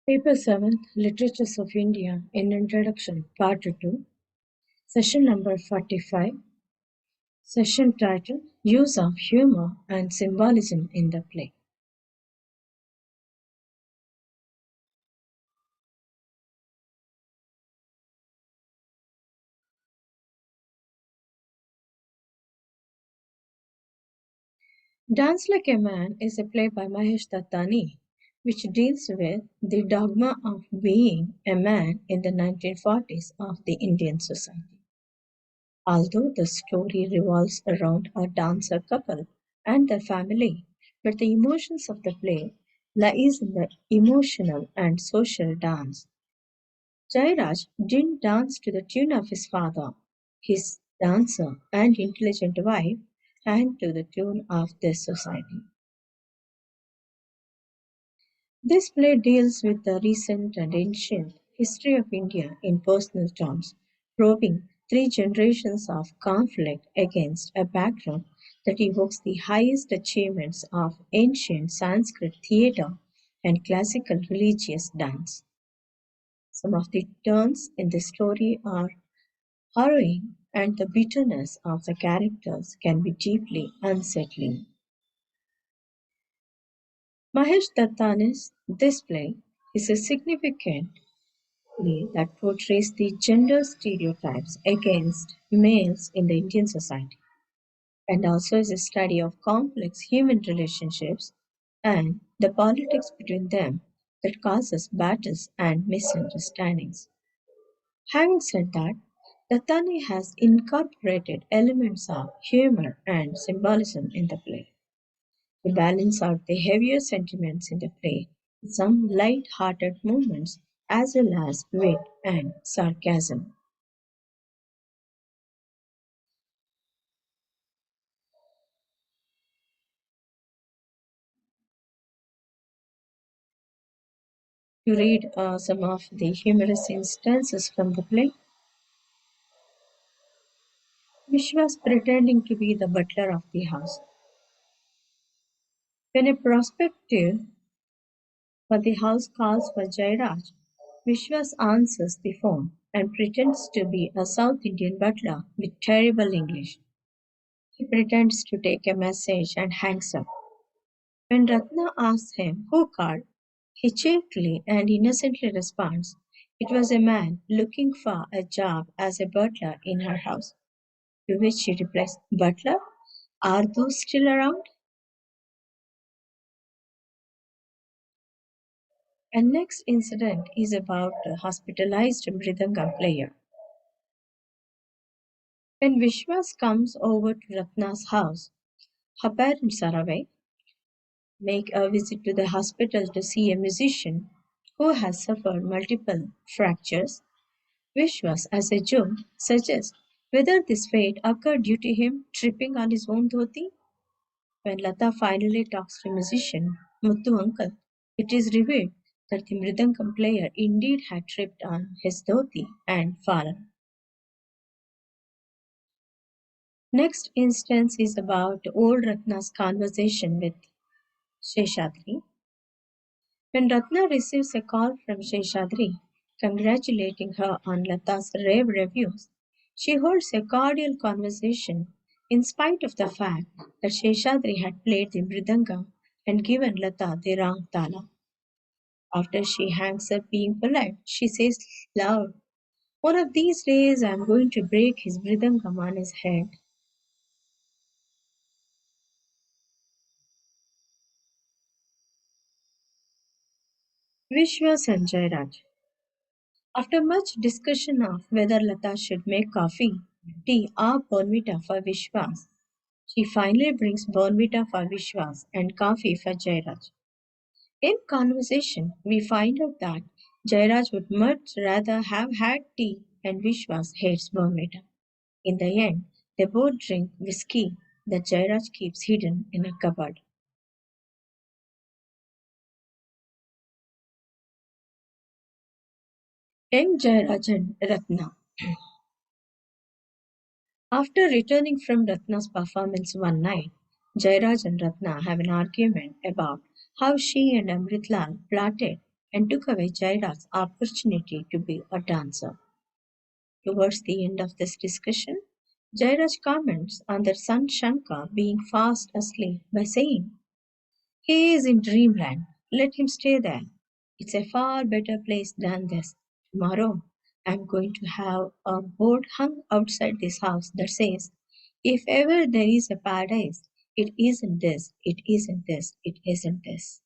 Paper 7, Literatures of India in Introduction, Part 2, Session number 45, Session title Use of Humor and Symbolism in the Play. Dance Like a Man is a play by Mahesh Dattani which deals with the dogma of being a man in the 1940s of the Indian society. Although the story revolves around a dancer couple and their family, but the emotions of the play lies in the emotional and social dance. Jairaj didn't dance to the tune of his father, his dancer and intelligent wife, and to the tune of this society. This play deals with the recent and ancient history of India in personal terms, probing three generations of conflict against a background that evokes the highest achievements of ancient Sanskrit theatre and classical religious dance. Some of the turns in the story are harrowing, and the bitterness of the characters can be deeply unsettling. Mahesh Dattani's this play is a significant play that portrays the gender stereotypes against males in the Indian society and also is a study of complex human relationships and the politics between them that causes battles and misunderstandings. Having said that, Dattani has incorporated elements of humor and symbolism in the play to balance out the heavier sentiments in the play with some light-hearted moments as well as wit and sarcasm. To read some of the humorous instances from the play, Vishwas pretending to be the butler of the house. When a prospective for the house calls for Jairaj, Vishwas answers the phone and pretends to be a South Indian butler with terrible English. He pretends to take a message and hangs up. When Ratna asks him who called, he cheerfully and innocently responds, it was a man looking for a job as a butler in her house. To which she replies, Butler, are those still around? And next incident is about a hospitalized Mridangam player. When Vishwas comes over to Ratna's house, her parents are away, make a visit to the hospital to see a musician who has suffered multiple fractures. Vishwas, as a joke, suggests whether this fate occurred due to him tripping on his own dhoti. When Lata finally talks to musician Muthu uncle, it is revealed that the mridangam player indeed had tripped on his dhoti and fallen. Next instance is about old Ratna's conversation with Sheshadri. When Ratna receives a call from Sheshadri congratulating her on Lata's rave reviews, she holds a cordial conversation in spite of the fact that Sheshadri had played the mridangam and given Lata the wrong tala. After she hangs up being polite, she says loud, one of these days I'm going to break his mridangam on his head. Vishwas and Jairaj. After much discussion of whether Lata should make coffee, tea, or bonvita for Vishwas, she finally brings bonvita for Vishwas and coffee for Jairaj. In conversation, we find out that Jairaj would much rather have had tea and Vishwas hates bonvita. In the end, they both drink whiskey that Jairaj keeps hidden in a cupboard. Young Jairaj and Ratna. After returning from Ratna's performance one night, Jairaj and Ratna have an argument about how she and Amritlal plotted and took away Jaira's opportunity to be a dancer. Towards the end of this discussion, Jairaj comments on their son Shankar being fast asleep by saying, "He is in dreamland. Let him stay there. It's a far better place than this. Tomorrow, I'm going to have a board hung outside this house that says, if ever there is a paradise, it isn't this, it isn't this, it isn't this."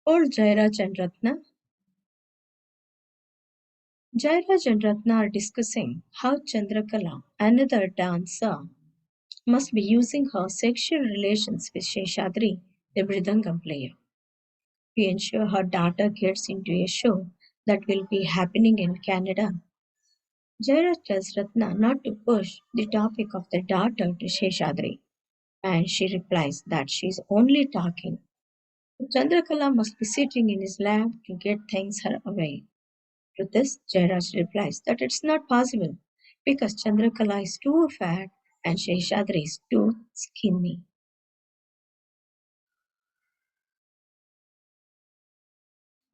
Old Jairaj and Ratna. Jairaj and Ratna are discussing how Chandrakala, another dancer, must be using her sexual relations with Sheshadri, the Mridangam player, to ensure her daughter gets into a show that will be happening in Canada. Jairaj tells Ratna not to push the topic of the daughter to Sheshadri, and she replies that she is only talking. Chandrakala must be sitting in his lap to get things her away. To this, Jairaj replies that it's not possible because Chandrakala is too fat and Sheshadri is too skinny.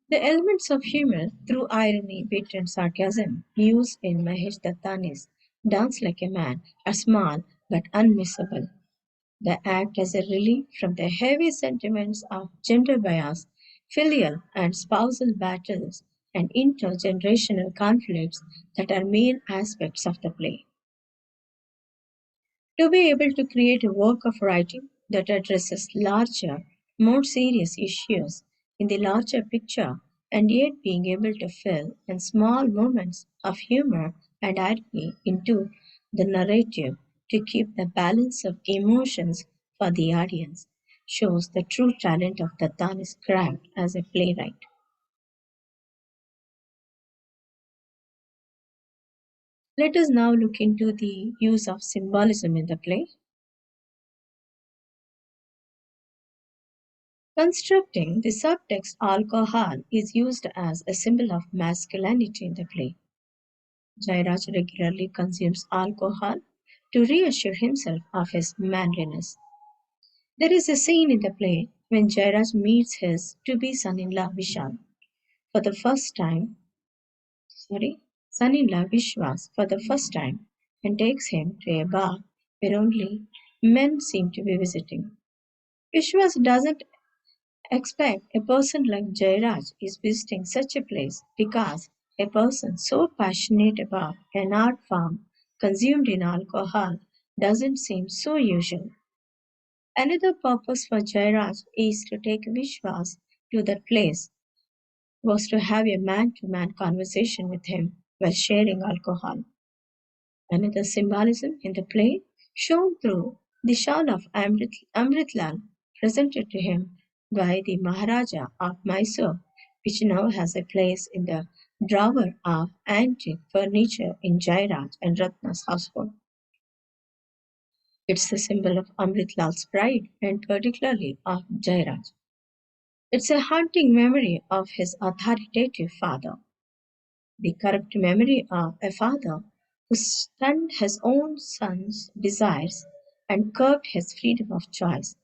The elements of humor through irony, wit, and sarcasm used in Mahesh Dattani's Dance Like a Man are small but unmissable. They act as a relief from the heavy sentiments of gender bias, filial and spousal battles, and intergenerational conflicts that are main aspects of the play. To be able to create a work of writing that addresses larger, more serious issues in the larger picture, and yet being able to fill in small moments of humor and irony into the narrative to keep the balance of emotions for the audience, shows the true talent of Dattani's craft as a playwright. Let us now look into the use of symbolism in the play. Constructing the subtext alcohol is used as a symbol of masculinity in the play. Jairaj regularly consumes alcohol to reassure himself of his manliness. There is a scene in the play when Jairaj meets his to-be son-in-law Vishal for the first time, sorry, son-in-law Vishwas for the first time and takes him to a bar where only men seem to be visiting. Vishwas doesn't expect a person like Jairaj is visiting such a place because a person so passionate about an art form consumed in alcohol doesn't seem so usual. Another purpose for Jairaj is to take Vishwas to that place was to have a man-to-man conversation with him while sharing alcohol. Another symbolism in the play shown through the shawl of Amritlal presented to him by the Maharaja of Mysore, which now has a place in the drawer of antique furniture in Jairaj and Ratna's household. It's a symbol of Amritlal's pride and particularly of Jairaj. It's a haunting memory of his authoritative father, the corrupt memory of a father who stunned his own son's desires and curbed his freedom of choice,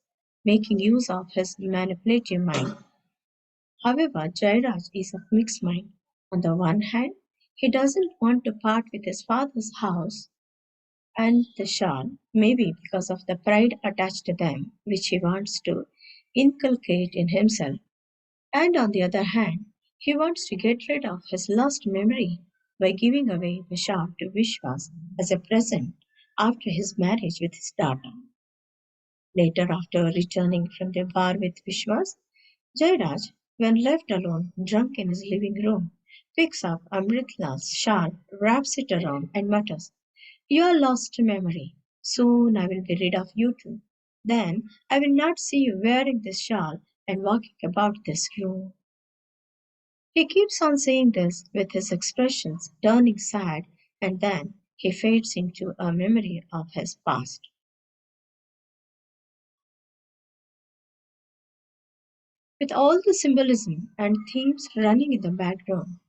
making use of his manipulative mind. However, Jairaj is of mixed mind. On the one hand, he doesn't want to part with his father's house and the shawl, maybe because of the pride attached to them, which he wants to inculcate in himself. And on the other hand, he wants to get rid of his lost memory by giving away the shawl to Vishwas as a present after his marriage with his daughter. Later, after returning from the bar with Vishwas, Jairaj, when left alone, drunk in his living room, picks up Amritla's shawl, wraps it around, and mutters, "Your lost memory. Soon I will be rid of you too. Then I will not see you wearing this shawl and walking about this room." He keeps on saying this with his expressions turning sad, and then he fades into a memory of his past. With all the symbolism and themes running in the background,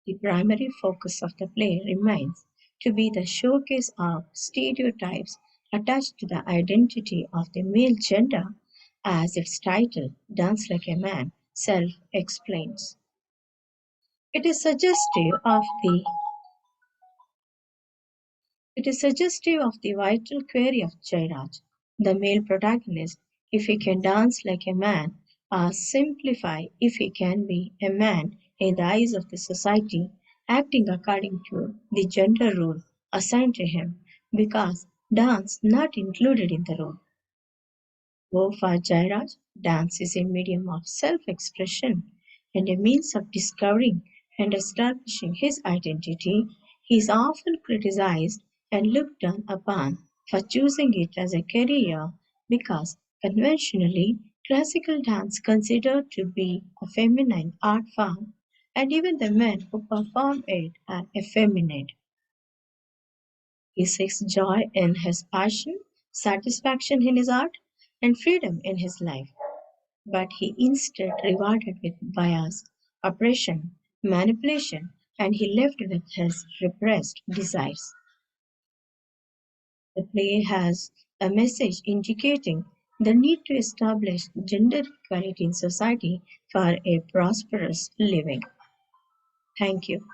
the primary focus of the play remains to be the showcase of stereotypes attached to the identity of the male gender, as its title, Dance Like a Man, self explains. It is suggestive of the It is suggestive of the vital query of Jairaj, the male protagonist, if he can dance like a man, or simplify if he can be a man in the eyes of the society, acting according to the gender role assigned to him, because dance not included in the role. So for Jairaj, dance is a medium of self-expression and a means of discovering and establishing his identity. He is often criticized and looked down upon for choosing it as a career because conventionally classical dance considered to be a feminine art form, and even the men who perform it are effeminate. He seeks joy in his passion, satisfaction in his art, and freedom in his life, but he instead rewarded with bias, oppression, manipulation, and he left with his repressed desires. The play has a message indicating the need to establish gender equality in society for a prosperous living. Thank you.